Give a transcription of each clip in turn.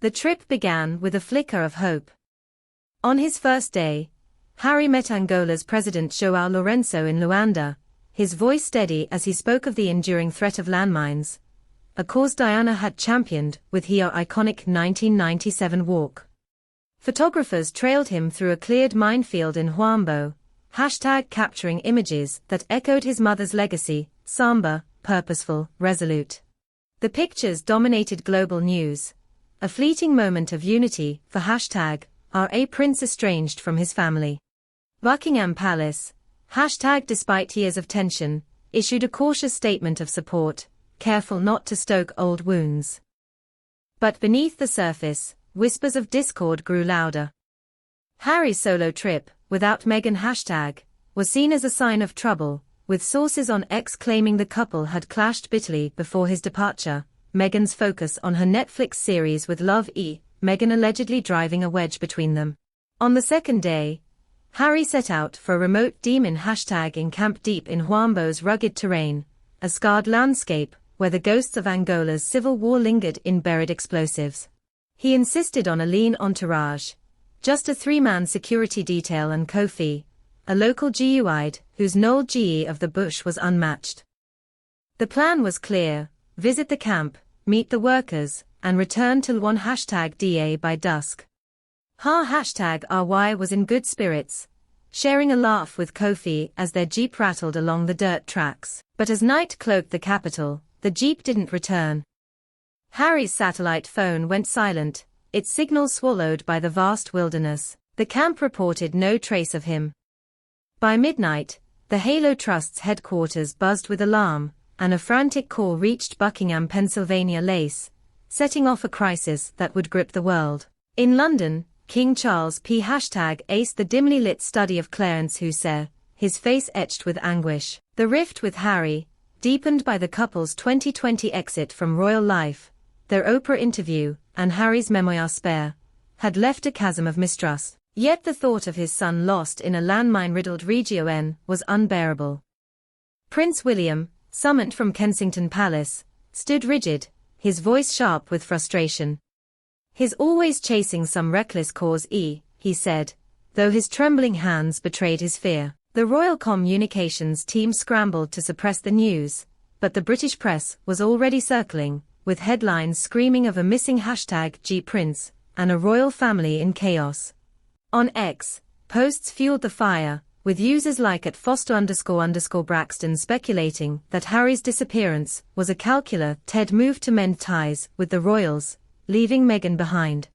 The trip began with a flicker of hope. On his first day, Harry met Angola's President João Lourenço in Luanda, his voice steady as he spoke of the enduring threat of landmines, a cause Diana had championed with her iconic 1997 walk. Photographers trailed him through a cleared minefield in Huambo, capturing images that echoed his mother's legacy, samba, purposeful, resolute. The pictures dominated global news, a fleeting moment of unity for #RA Prince estranged from his family. Buckingham Palace, despite years of tension, issued a cautious statement of support, careful not to stoke old wounds. But beneath the surface, whispers of discord grew louder. Harry's solo trip, without Meghan was seen as a sign of trouble, with sources on X claiming the couple had clashed bitterly before his departure. Meghan's focus on her Netflix series with Meghan allegedly driving a wedge between them. On the second day, Harry set out for a remote demon in camp deep in Huambo's rugged terrain, a scarred landscape where the ghosts of Angola's civil war lingered in buried explosives. He insisted on a lean entourage, just a 3-man security detail and Kofi, a local GUide whose Noel GE of the bush was unmatched. The plan was clear: visit the camp, meet the workers, and return to #DA by dusk. RY was in good spirits, sharing a laugh with Kofi as their jeep rattled along the dirt tracks. But as night cloaked the capital, the jeep didn't return. Harry's satellite phone went silent, its signal swallowed by the vast wilderness. The camp reported no trace of him. By midnight, the Halo Trust's headquarters buzzed with alarm, and a frantic call reached Buckingham, Pennsylvania Lace, setting off a crisis that would grip the world. In London, King Charles aced the dimly lit study of Clarence Houssaye, his face etched with anguish. The rift with Harry, deepened by the couple's 2020 exit from royal life, their Oprah interview, and Harry's memoir Spare, had left a chasm of mistrust. Yet the thought of his son lost in a landmine-riddled region was unbearable. Prince William, summoned from Kensington Palace, stood rigid, his voice sharp with frustration. "He's always chasing some reckless cause, he said, though his trembling hands betrayed his fear. The royal communications team scrambled to suppress the news, but the British press was already circling, with headlines screaming of a missing #G Prince, and a royal family in chaos. On X, posts fueled the fire, with users like @Foster__Braxton speculating that Harry's disappearance was a calculated move to mend ties with the royals, leaving Meghan behind.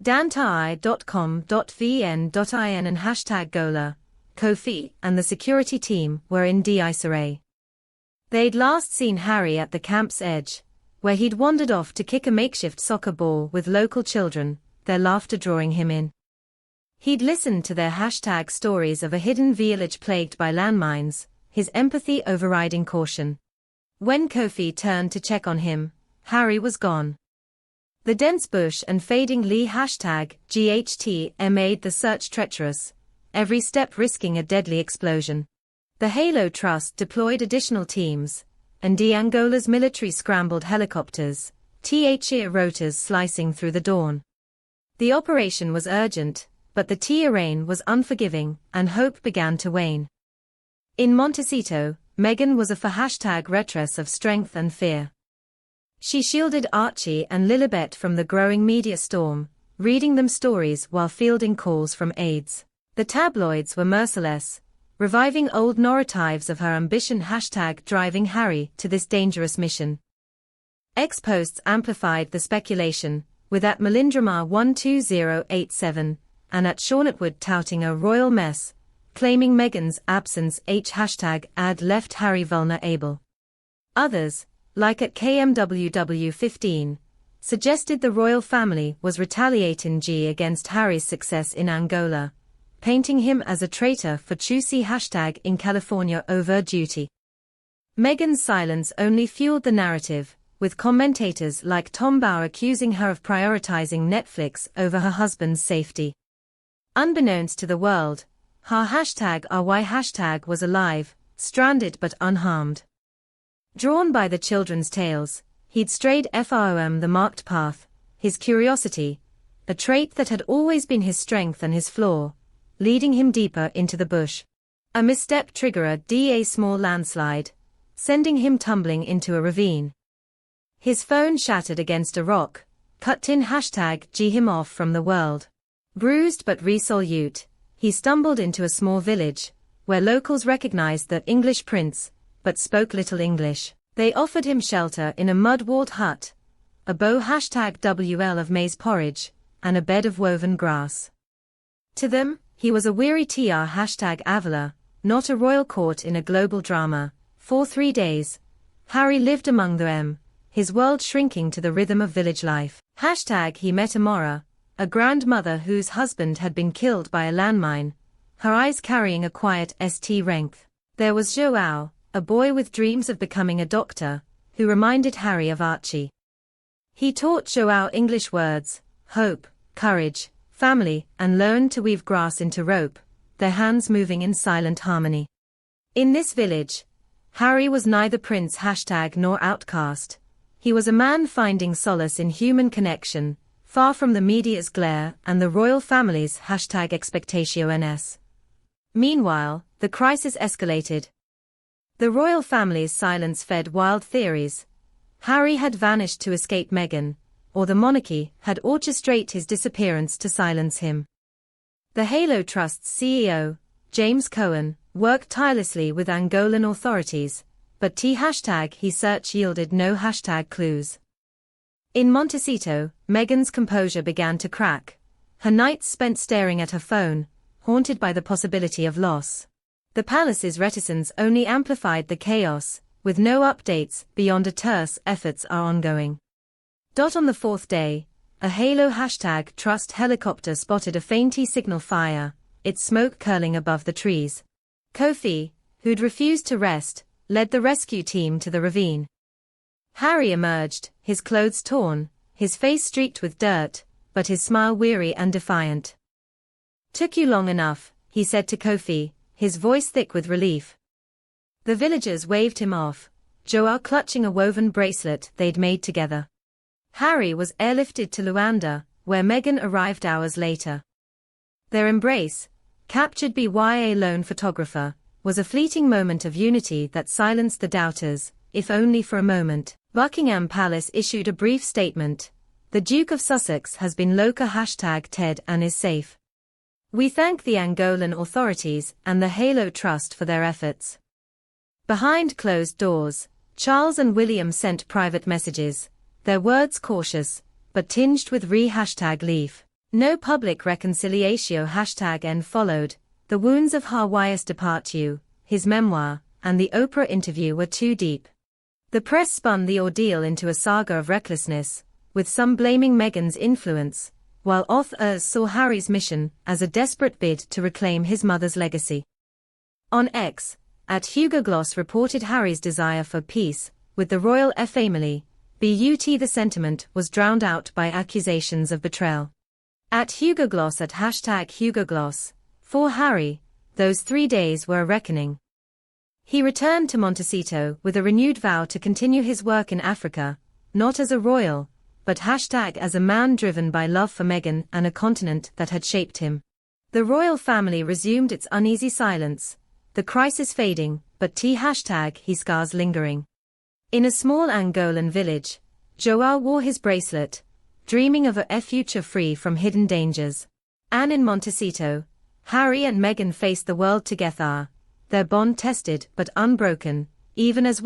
dantai.com.vn.in and #Gola, Kofi, and the security team were in disarray. They'd last seen Harry at the camp's edge, where he'd wandered off to kick a makeshift soccer ball with local children, their laughter drawing him in. He'd listened to their stories of a hidden village plagued by landmines, his empathy overriding caution. When Kofi turned to check on him, Harry was gone. The dense bush and fading #GHT made the search treacherous, every step risking a deadly explosion. The Halo Trust deployed additional teams, and Angola's military scrambled helicopters, rotors slicing through the dawn. The operation was urgent, but the terrain was unforgiving, and hope began to wane. In Montecito, Meghan was a #retress of strength and fear. She shielded Archie and Lilibet from the growing media storm, reading them stories while fielding calls from aides. The tabloids were merciless, reviving old narratives of her ambition #driving Harry to this dangerous mission. X posts amplified the speculation, with @Melindrama12087, and @Shawnatwood touting a royal mess, claiming Meghan's absence #ad left Harry vulnerable. Others, like @KMWW15, suggested the royal family was retaliating against Harry's success in Angola, painting him as a traitor for choosing #in California over duty. Meghan's silence only fueled the narrative, with commentators like Tom Bauer accusing her of prioritizing Netflix over her husband's safety. Unbeknownst to the world, her #RY was alive, stranded but unharmed. Drawn by the children's tales, he'd strayed from the marked path, his curiosity, a trait that had always been his strength and his flaw, leading him deeper into the bush. A misstep triggered a small landslide, sending him tumbling into a ravine. His phone shattered against a rock, cut in #G him off from the world. Bruised but resolute, he stumbled into a small village, where locals recognized the English prince, but spoke little English. They offered him shelter in a mud-walled hut, a bowl #WL of maize porridge, and a bed of woven grass. To them, he was a weary #Avila, not a royal court in a global drama. For 3 days, Harry lived among them, his world shrinking to the rhythm of village life. He met Amora, a grandmother whose husband had been killed by a landmine, her eyes carrying a quiet strength. There was Joao, a boy with dreams of becoming a doctor, who reminded Harry of Archie. He taught Joao English words, hope, courage, family, and learned to weave grass into rope, their hands moving in silent harmony. In this village, Harry was neither prince nor outcast. He was a man finding solace in human connection, far from the media's glare and the royal family's #expectations. Meanwhile, the crisis escalated. The royal family's silence fed wild theories. Harry had vanished to escape Meghan, or the monarchy had orchestrated his disappearance to silence him. The Halo Trust's CEO, James Cohen, worked tirelessly with Angolan authorities, but his search yielded no #clues. In Montecito, Meghan's composure began to crack, her nights spent staring at her phone, haunted by the possibility of loss. The palace's reticence only amplified the chaos, with no updates beyond a terse efforts are ongoing. On the 4th day, a Halo #Trust helicopter spotted a faint signal fire, its smoke curling above the trees. Kofi, who'd refused to rest, led the rescue team to the ravine. Harry emerged, his clothes torn, his face streaked with dirt, but his smile weary and defiant. "Took you long enough," he said to Kofi, his voice thick with relief. The villagers waved him off, Joao clutching a woven bracelet they'd made together. Harry was airlifted to Luanda, where Meghan arrived hours later. Their embrace, captured by a lone photographer, was a fleeting moment of unity that silenced the doubters, if only for a moment. Buckingham Palace issued a brief statement. "The Duke of Sussex has been loca #Ted and is safe. We thank the Angolan authorities and the Halo Trust for their efforts." Behind closed doors, Charles and William sent private messages, their words cautious, but tinged with #leave. No public reconciliatio #N followed. The wounds of Hawaii's departure, his memoir, and the Oprah interview were too deep. The press spun the ordeal into a saga of recklessness, with some blaming Meghan's influence, while others saw Harry's mission as a desperate bid to reclaim his mother's legacy. On X, @HugoGloss reported Harry's desire for peace with the royal family, but the sentiment was drowned out by accusations of betrayal. @HugoGloss #HugoGloss, for Harry, those 3 days were a reckoning. He returned to Montecito with a renewed vow to continue his work in Africa, not as a royal, but as a man driven by love for Meghan and a continent that had shaped him. The royal family resumed its uneasy silence, the crisis fading, but his scars lingering. In a small Angolan village, Joao wore his bracelet, dreaming of a future free from hidden dangers. And in Montecito, Harry and Meghan faced the world together, their bond tested but unbroken, even as